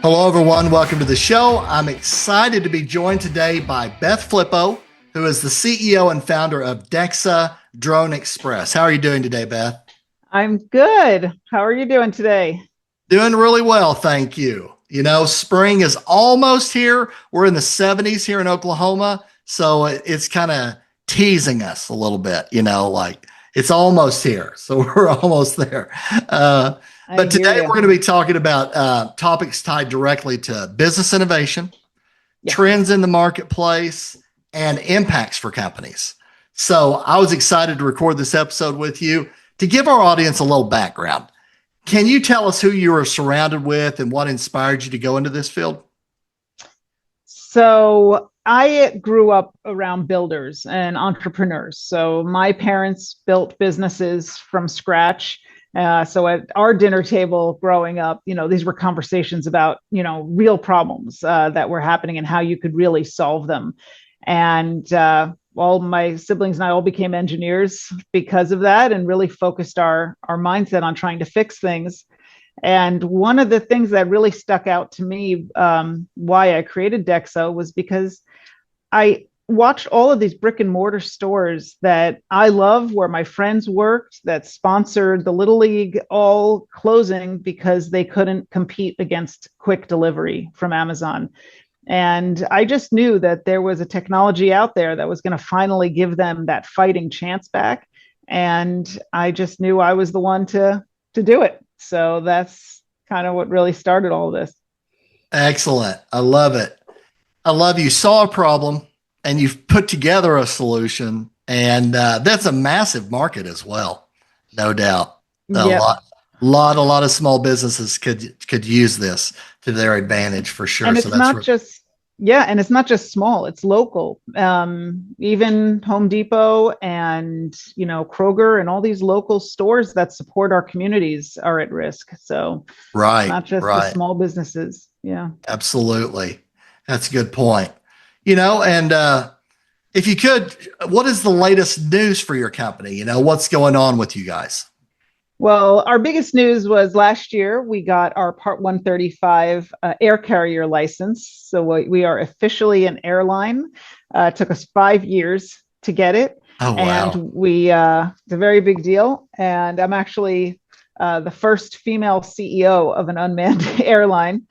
Hello, everyone. Welcome to the show. I'm excited to be joined today by Beth Flippo, who is the CEO and founder of DEXA Drone Express. How are you doing today, Beth? I'm good. How are you doing today? Doing really well, thank you. You know, spring is almost here. We're in the 70s here in Oklahoma, so it's kind of teasing us a little bit, like it's almost here. So we're almost there. I But hear today we're you. going to be talking about topics tied directly to business innovation, Yeah. trends in the marketplace, and impacts for companies. So I was excited to record this episode with you to give our audience a little background. Can you tell us who you were surrounded with and what inspired you to go into this field? So I grew up around builders and entrepreneurs. So my parents built businesses from scratch. So at our dinner table growing up, these were conversations about, real problems that were happening and how you could really solve them. And all my siblings and I all became engineers because of that and really focused our mindset on trying to fix things. And one of the things that really stuck out to me, why I created DEXA, was because I watched all of these brick and mortar stores that I love, where my friends worked, that sponsored the Little League, all closing because they couldn't compete against quick delivery from Amazon. And I just knew that there was a technology out there that was going to finally give them that fighting chance back. And I just knew I was the one to do it. So that's kind of what really started all this. Excellent. I love it. I love you saw a problem and you've put together a solution, and that's a massive market as well, no doubt. A Yep. lot of small businesses could use this to their advantage for sure. And So it's that's not just, yeah, and it's not just small, it's local. Even Home Depot and, Kroger and all these local stores that support our communities are at risk. So it's right, not just the right. small businesses. Yeah. Absolutely. That's a good point. And if you could, what is the latest news for your company? What's going on with you guys? Well, our biggest news was last year we got our Part 135 air carrier license. So we are officially an airline. It took us 5 years to get it. Oh, And wow. it's a very big deal. And I'm actually the first female CEO of an unmanned airline,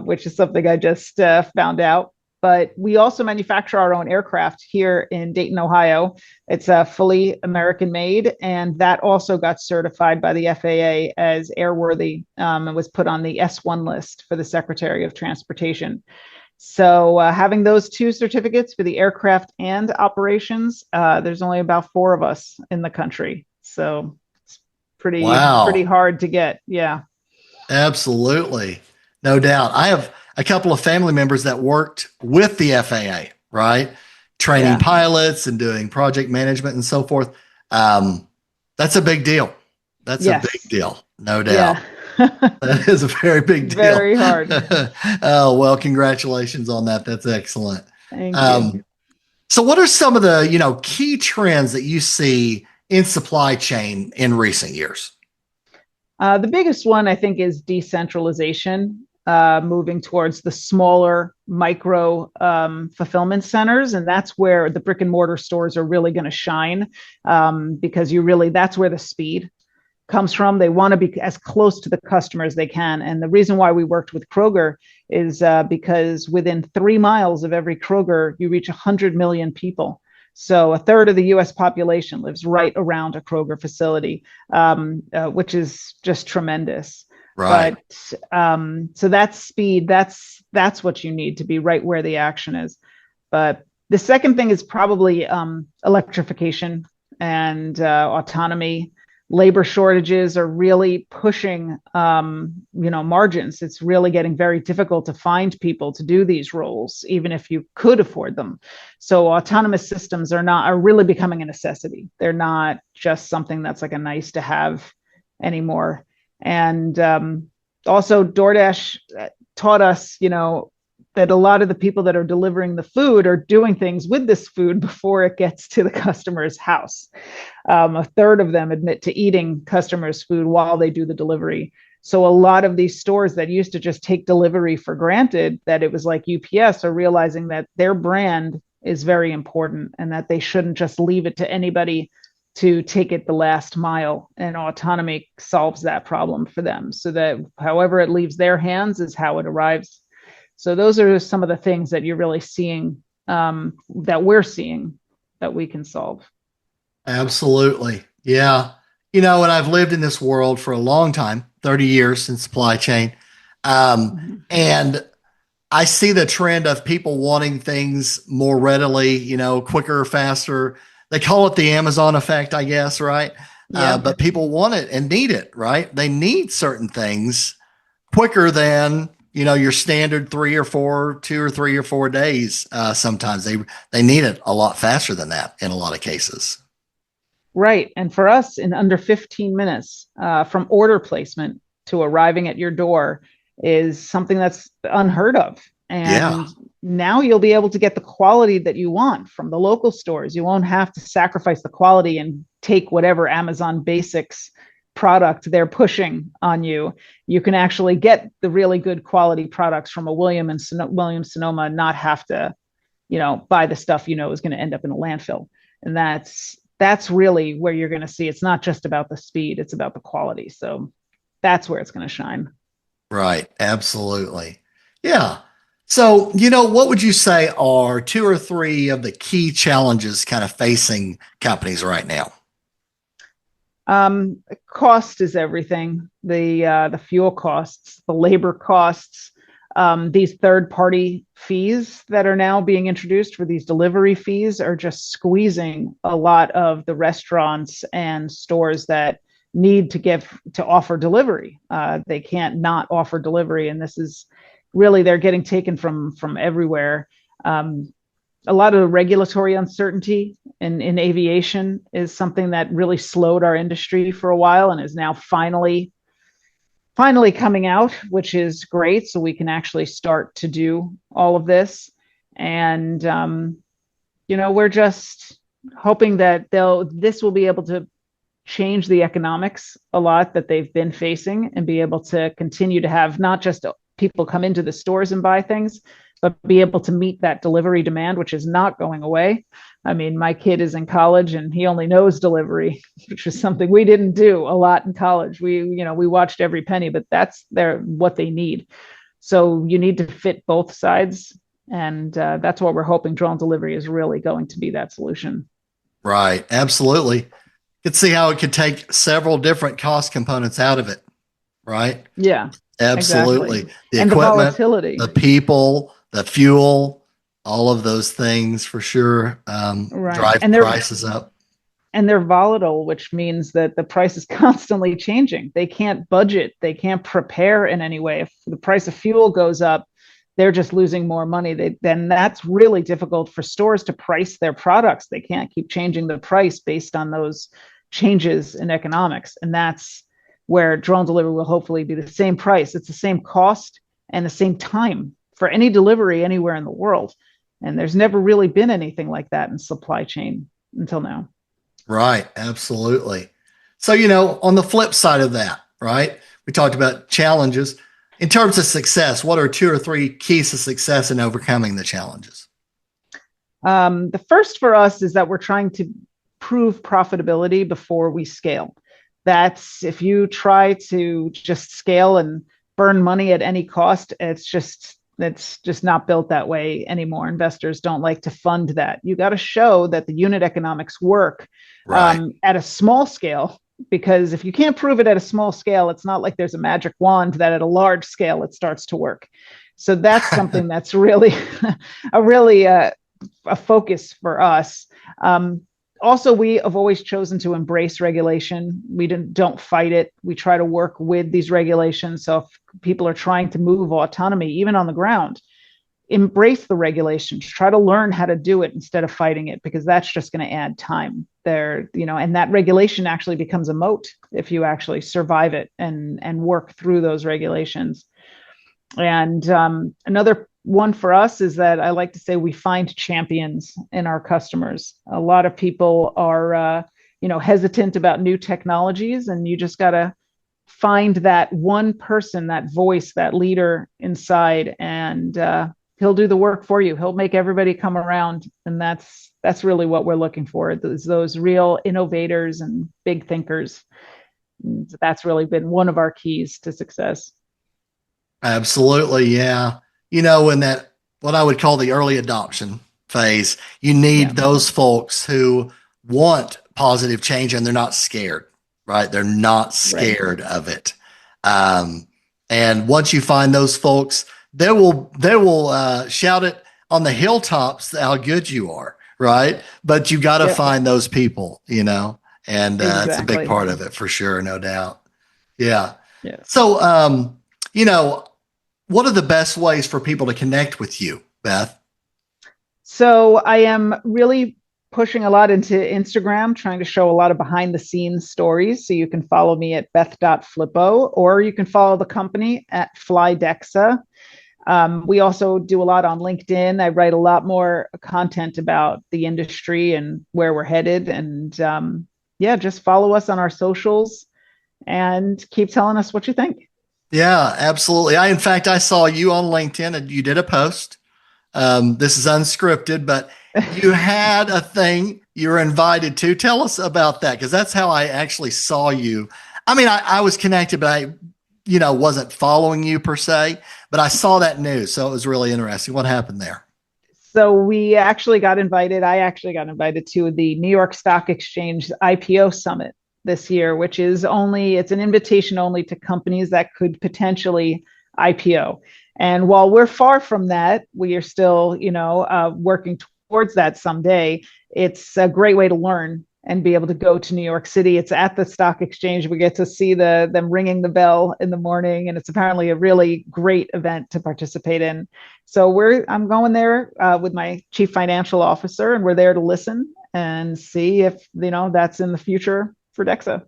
which is something I just found out. But we also manufacture our own aircraft here in Dayton, Ohio. It's fully American made, and that also got certified by the FAA as airworthy, and was put on the S1 list for the Secretary of Transportation. So having those two certificates for the aircraft and operations, there's only about four of us in the country. So it's pretty Wow. hard to get. Yeah. Absolutely. No doubt. I have a couple of family members that worked with the FAA, right? Training Yeah. pilots and doing project management and so forth. Um, that's a big deal. That's a big Yes. deal. No doubt. Yeah. That is a very big deal. Very hard. Oh, well, congratulations on that. That's excellent. Thank you. Um, so what are some of the, key trends that you see in supply chain in recent years? The biggest one, I think, is decentralization, moving towards the smaller micro fulfillment centers. And that's where the brick and mortar stores are really going to shine, because that's where the speed comes from. They want to be as close to the customer as they can. And the reason why we worked with Kroger is because within 3 miles of every Kroger, you reach 100 million people. So a third of the US population lives right around a Kroger facility, which is just tremendous. Right. But so that's speed. That's what you need to be right where the action is. But the second thing is probably electrification and autonomy. Labor shortages are really pushing, margins. It's really getting very difficult to find people to do these roles, even if you could afford them. So autonomous systems are really becoming a necessity. They're not just something that's like a nice to have anymore. And also DoorDash taught us, that a lot of the people that are delivering the food are doing things with this food before it gets to the customer's house. A third of them admit to eating customers' food while they do the delivery. So a lot of these stores that used to just take delivery for granted, that it was like UPS, are realizing that their brand is very important and that they shouldn't just leave it to anybody to take it the last mile. And autonomy solves that problem for them, so that however it leaves their hands is how it arrives. So those are some of the things that you're really seeing, that we're seeing, that we can solve. Absolutely. Yeah. And I've lived in this world for a long time, 30 years in supply chain. Mhm. And I see the trend of people wanting things more readily, quicker, faster. They call it the Amazon effect, I guess, right? Yeah. But people want it and need it, right? They need certain things quicker than, your standard 2 or 3 or 4 days. Sometimes they need it a lot faster than that in a lot of cases. Right. And for us, in under 15 minutes, from order placement to arriving at your door, is something that's unheard of. Yeah. And now you'll be able to get the quality that you want from the local stores. You won't have to sacrifice the quality and take whatever Amazon Basics product they're pushing on you. You can actually get the really good quality products from a Williams Sonoma, and not have to, buy the stuff is going to end up in a landfill. And that's really where you're going to see it's not just about the speed, it's about the quality. So that's where it's going to shine. Right. Absolutely. Yeah. So, what would you say are 2 or 3 of the key challenges kind of facing companies right now? Cost is everything. The fuel costs, the labor costs, these third party fees that are now being introduced for these delivery fees are just squeezing a lot of the restaurants and stores that need to offer delivery. They can't not offer delivery, and this is really, they're getting taken from everywhere. A lot of regulatory uncertainty in aviation is something that really slowed our industry for a while, and is now finally coming out, which is great. So we can actually start to do all of this. And, we're just hoping that this will be able to change the economics a lot that they've been facing, and be able to continue to have not just people come into the stores and buy things, but be able to meet that delivery demand, which is not going away. I mean, my kid is in college and he only knows delivery, which is something we didn't do a lot in college. We watched every penny, but that's what they need. So you need to fit both sides. And that's what we're hoping drone delivery is really going to be, that solution. Right. Absolutely. Could see how it could take several different cost components out of it. Right. Yeah, exactly. Absolutely. The And the equipment, volatility. the people, the fuel, all of those things for sure Right. drive prices up. And they're volatile, which means that the price is constantly changing. They can't budget, they can't prepare in any way. If the price of fuel goes up, they're just losing more money. Then that's really difficult for stores to price their products. They can't keep changing the price based on those changes in economics. And that's where drone delivery will hopefully be the same price. It's the same cost and the same time for any delivery anywhere in the world. And there's never really been anything like that in supply chain until now. Right. Absolutely. So, on the flip side of that, right, we talked about challenges. In terms of success, what are 2 or 3 keys to success in overcoming the challenges? The first for us is that we're trying to prove profitability before we scale. That's, if you try to just scale and burn money at any cost, it's just not built that way anymore. Investors don't like to fund that. You got to show that the unit economics work, Right. at a small scale, because if you can't prove it at a small scale, it's not like there's a magic wand that at a large scale it starts to work. So that's something that's really a focus for us. Also, we have always chosen to embrace regulation. We don't fight it. We try to work with these regulations. So if people are trying to move autonomy, even on the ground, embrace the regulations, try to learn how to do it instead of fighting it, because that's just going to add time there, and that regulation actually becomes a moat if you actually survive it and work through those regulations. And another one for us is that I like to say we find champions in our customers. A lot of people are, hesitant about new technologies, and you just got to find that one person, that voice, that leader inside, and he'll do the work for you. He'll make everybody come around, and that's really what we're looking for. Those real innovators and big thinkers. And that's really been one of our keys to success. Absolutely. Yeah. In that, what I would call the early adoption phase, you need Yeah, those folks who want positive change and they're not scared, right? They're not right. scared of it. Um, and once you find those folks, they will shout it on the hilltops how good you are, right? But you got to Yep, find those people, and it's a big exactly. part of it for sure, no doubt. Yeah. Yeah. So, you know, what are the best ways for people to connect with you, Beth? So I am really pushing a lot into Instagram, trying to show a lot of behind the scenes stories. So you can follow me at beth.flippo, or you can follow the company at Fly DEXA. We also do a lot on LinkedIn. I write a lot more content about the industry and where we're headed. And yeah, just follow us on our socials and keep telling us what you think. Yeah, absolutely. In fact, I saw you on LinkedIn and you did a post. This is unscripted, but you had a thing you were invited to. Tell us about that, because that's how I actually saw you. I mean, I was connected, but wasn't following you per se, but I saw that news. So it was really interesting. What happened there? So we actually got invited. I actually got invited to the New York Stock Exchange IPO Summit this year, which is it's an invitation only to companies that could potentially IPO. And while we're far from that, we are still, working towards that someday. It's a great way to learn and be able to go to New York City. It's at the stock exchange. We get to see them ringing the bell in the morning, and it's apparently a really great event to participate in. So I'm going there with my chief financial officer, and we're there to listen and see if that's in the future for DEXA.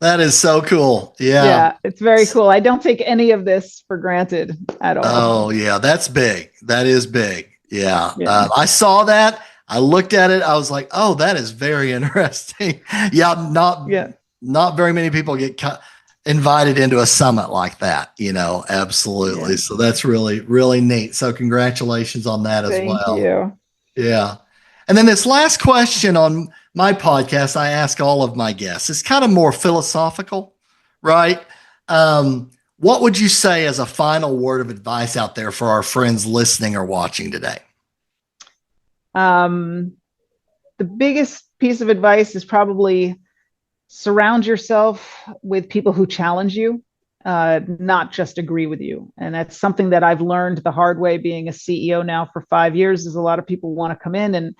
That is so cool. Yeah. Yeah, it's very cool. I don't take any of this for granted at all. Oh, yeah. That's big. That is big. Yeah. Yeah. I saw that. I looked at it. I was like, oh, that is very interesting. Yeah. Yeah. Not very many people get invited into a summit like that, absolutely. Yeah. So that's really, really neat. So congratulations on that as Thank well. you. Yeah. And then this last question on my podcast, I ask all of my guests. It's kind of more philosophical, right? What would you say as a final word of advice out there for our friends listening or watching today? Um, the biggest piece of advice is probably surround yourself with people who challenge you, not just agree with you. And that's something that I've learned the hard way being a CEO now for 5 years, is a lot of people want to come in and,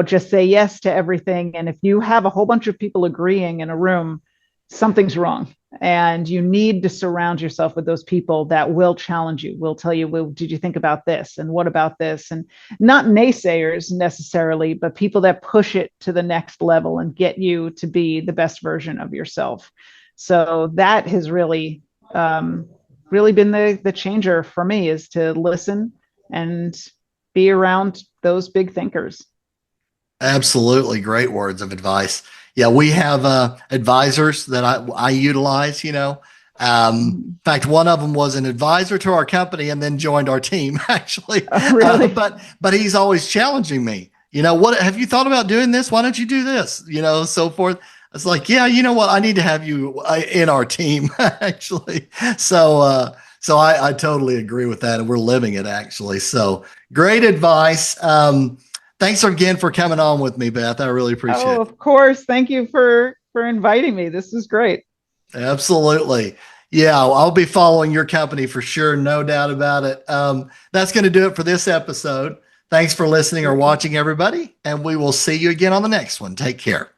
just say yes to everything. And if you have a whole bunch of people agreeing in a room, something's wrong. And you need to surround yourself with those people that will challenge you, will tell you, well, did you think about this? And what about this? And not naysayers necessarily, but people that push it to the next level and get you to be the best version of yourself. So that has really, really been the changer for me, is to listen and be around those big thinkers. Absolutely. Great words of advice. Yeah, we have advisors that I utilize, in fact, one of them was an advisor to our company and then joined our team actually. Oh, really? But he's always challenging me. What have you thought about doing this? Why don't you do this? So forth. It's like, yeah, you know what? I need to have you in our team actually. So I totally agree with that, and we're living it actually. So great advice. Thanks again for coming on with me, Beth. I really appreciate Oh, it. of course. Thank you for inviting me. This is great. Absolutely. Yeah, I'll be following your company for sure. No doubt about it. That's going to do it for this episode. Thanks for listening or watching, everybody. And we will see you again on the next one. Take care.